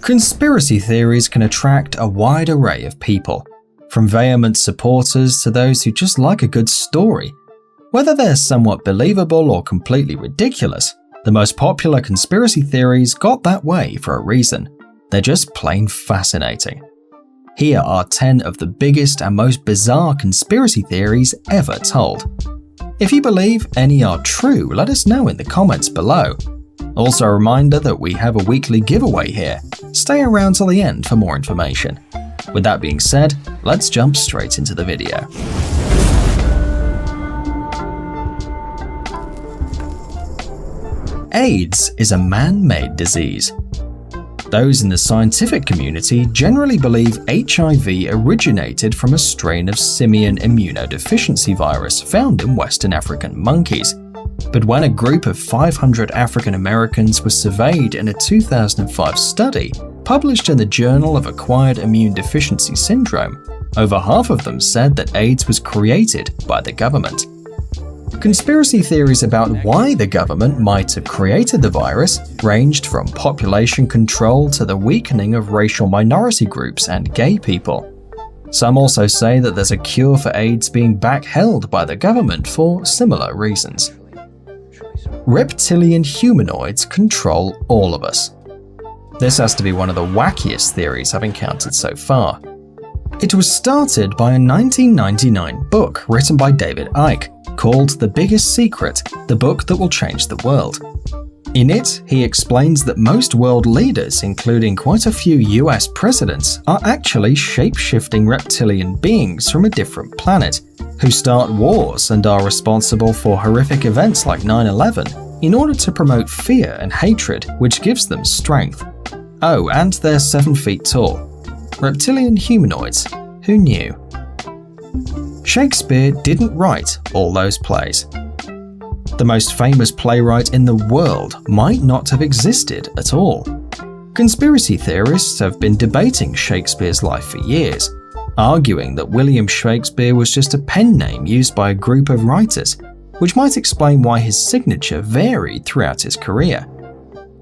Conspiracy theories can attract a wide array of people, from vehement supporters to those who just like a good story. Whether they're somewhat believable or completely ridiculous, the most popular conspiracy theories got that way for a reason. They're just plain fascinating. Here are 10 of the biggest and most bizarre conspiracy theories ever told. If you believe any are true, let us know in the comments below. Also a reminder that we have a weekly giveaway here. Stay around till the end for more information. With that being said, let's jump straight into the video. AIDS is a man-made disease. Those in the scientific community generally believe HIV originated from a strain of simian immunodeficiency virus found in Western African monkeys. But when a group of 500 African Americans was surveyed in a 2005 study published in the Journal of Acquired Immune Deficiency Syndrome, over half of them said that AIDS was created by the government. Conspiracy theories about why the government might have created the virus ranged from population control to the weakening of racial minority groups and gay people. Some also say that there's a cure for AIDS being backheld by the government for similar reasons. Reptilian humanoids control all of us. This has to be one of the wackiest theories I've encountered so far. It was started by a 1999 book written by David Icke called The Biggest Secret, the book that will change the world. In it, he explains that most world leaders, including quite a few US presidents, are actually shape-shifting reptilian beings from a different planet, who start wars and are responsible for horrific events like 9/11 in order to promote fear and hatred, which gives them strength. Oh, and they're 7 feet tall. Reptilian humanoids, who knew? Shakespeare didn't write all those plays. The most famous playwright in the world might not have existed at all. Conspiracy theorists have been debating Shakespeare's life for years, arguing that William Shakespeare was just a pen name used by a group of writers, which might explain why his signature varied throughout his career.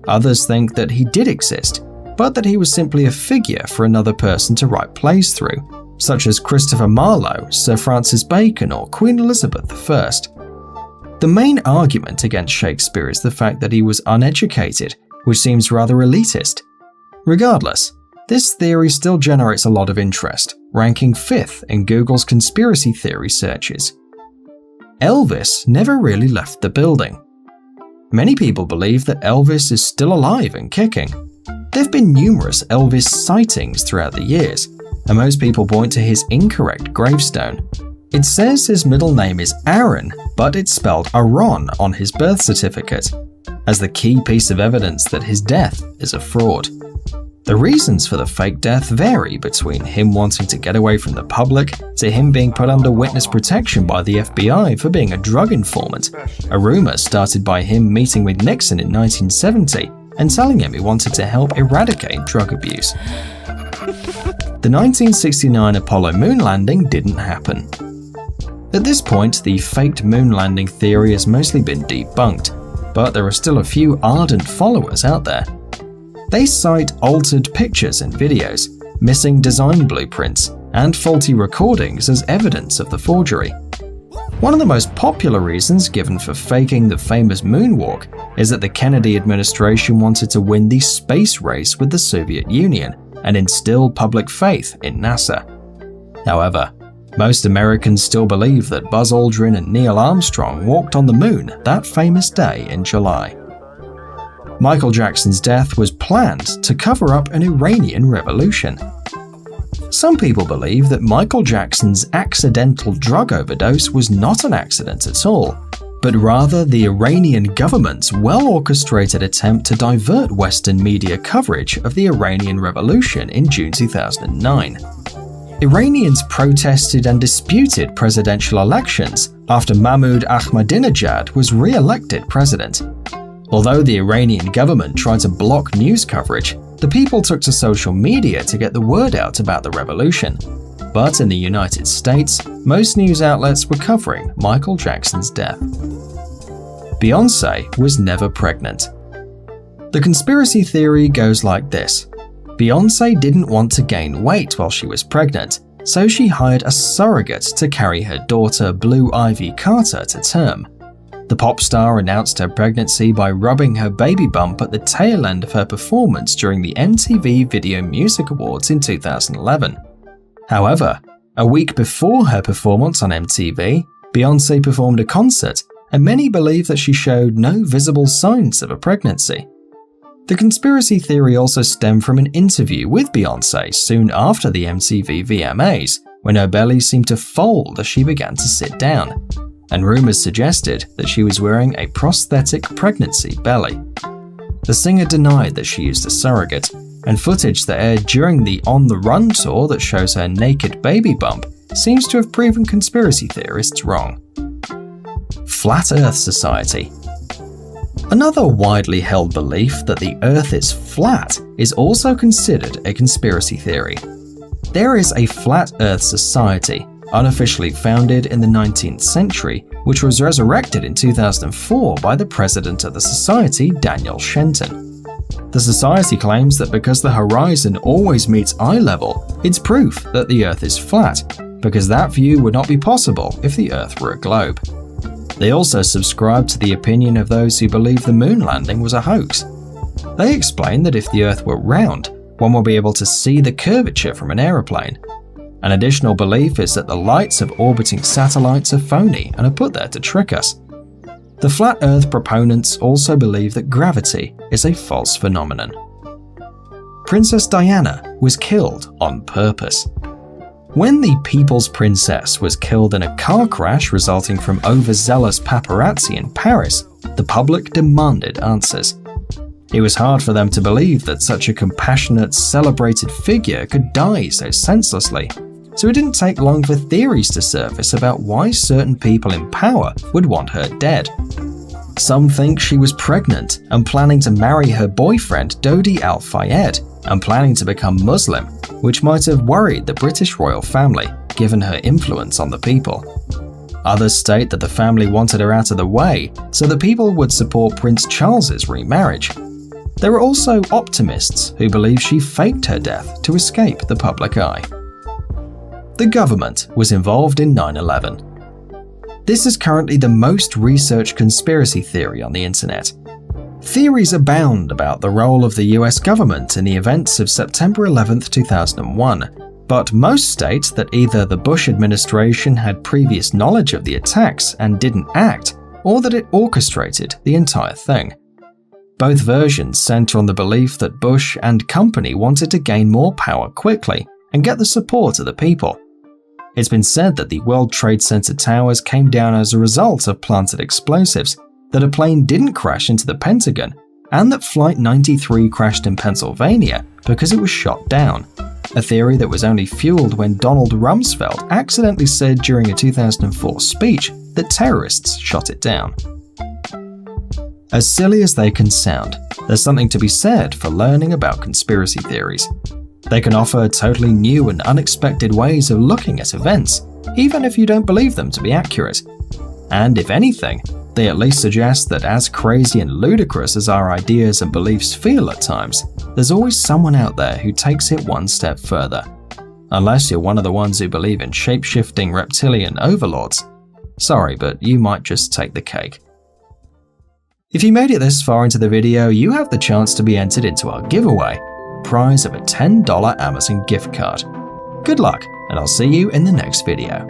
Others think that he did exist, but that he was simply a figure for another person to write plays through, such as Christopher Marlowe, Sir Francis Bacon, or Queen Elizabeth I. The main argument against Shakespeare is the fact that he was uneducated, which seems rather elitist. Regardless, this theory still generates a lot of interest, ranking 5th in Google's conspiracy theory searches. Elvis never really left the building. Many people believe that Elvis is still alive and kicking. There have been numerous Elvis sightings throughout the years, and most people point to his incorrect gravestone. It says his middle name is Aaron, but it's spelled Aaron on his birth certificate, as the key piece of evidence that his death is a fraud. The reasons for the fake death vary between him wanting to get away from the public to him being put under witness protection by the FBI for being a drug informant, a rumor started by him meeting with Nixon in 1970 and telling him he wanted to help eradicate drug abuse. The 1969 Apollo moon landing didn't happen. At this point, the faked moon landing theory has mostly been debunked, but there are still a few ardent followers out there. They cite altered pictures and videos, missing design blueprints, and faulty recordings as evidence of the forgery. One of the most popular reasons given for faking the famous moonwalk is that the Kennedy administration wanted to win the space race with the Soviet Union and instill public faith in NASA. However, most Americans still believe that Buzz Aldrin and Neil Armstrong walked on the moon that famous day in July. Michael Jackson's death was planned to cover up an Iranian revolution. Some people believe that Michael Jackson's accidental drug overdose was not an accident at all, but rather the Iranian government's well-orchestrated attempt to divert Western media coverage of the Iranian Revolution in June 2009. Iranians protested and disputed presidential elections after Mahmoud Ahmadinejad was re-elected president. Although the Iranian government tried to block news coverage, the people took to social media to get the word out about the revolution. But in the United States, most news outlets were covering Michael Jackson's death. Beyoncé was never pregnant. The conspiracy theory goes like this. Beyoncé didn't want to gain weight while she was pregnant, so she hired a surrogate to carry her daughter Blue Ivy Carter to term. The pop star announced her pregnancy by rubbing her baby bump at the tail end of her performance during the MTV Video Music Awards in 2011. However, a week before her performance on MTV, Beyoncé performed a concert, and many believe that she showed no visible signs of a pregnancy. The conspiracy theory also stemmed from an interview with Beyoncé soon after the MTV VMAs, when her belly seemed to fold as she began to sit down, and rumors suggested that she was wearing a prosthetic pregnancy belly. The singer denied that she used a surrogate, and footage that aired during the On the Run tour that shows her naked baby bump seems to have proven conspiracy theorists wrong. Flat Earth Society. Another widely held belief that the Earth is flat is also considered a conspiracy theory. There is a Flat Earth Society, unofficially founded in the 19th century, which was resurrected in 2004 by the president of the society, Daniel Shenton. The society claims that because the horizon always meets eye level, it's proof that the Earth is flat, because that view would not be possible if the Earth were a globe. They also subscribe to the opinion of those who believe the moon landing was a hoax. They explain that if the Earth were round, one will be able to see the curvature from an aeroplane. An additional belief is that the lights of orbiting satellites are phony and are put there to trick us. The Flat Earth proponents also believe that gravity is a false phenomenon. Princess Diana was killed on purpose. When the People's Princess was killed in a car crash resulting from overzealous paparazzi in Paris, the public demanded answers. It was hard for them to believe that such a compassionate, celebrated figure could die so senselessly, so it didn't take long for theories to surface about why certain people in power would want her dead. Some think she was pregnant and planning to marry her boyfriend Dodi Al-Fayed and planning to become Muslim, which might have worried the British royal family, given her influence on the people. Others state that the family wanted her out of the way so the people would support Prince Charles's remarriage. There are also optimists who believe she faked her death to escape the public eye. The government was involved in 9/11. This is currently the most researched conspiracy theory on the internet. Theories abound about the role of the US government in the events of September 11, 2001, but most state that either the Bush administration had previous knowledge of the attacks and didn't act, or that it orchestrated the entire thing. Both versions center on the belief that Bush and company wanted to gain more power quickly and get the support of the people. It's been said that the World Trade Center towers came down as a result of planted explosives, that a plane didn't crash into the Pentagon, and that Flight 93 crashed in Pennsylvania because it was shot down, a theory that was only fueled when Donald Rumsfeld accidentally said during a 2004 speech that terrorists shot it down. As silly as they can sound, there's something to be said for learning about conspiracy theories. They can offer totally new and unexpected ways of looking at events, even if you don't believe them to be accurate. And if anything, they at least suggest that as crazy and ludicrous as our ideas and beliefs feel at times, there's always someone out there who takes it one step further. Unless you're one of the ones who believe in shape-shifting reptilian overlords. Sorry, but you might just take the cake. If you made it this far into the video, you have the chance to be entered into our giveaway, prize of a $10 Amazon gift card. Good luck, and I'll see you in the next video.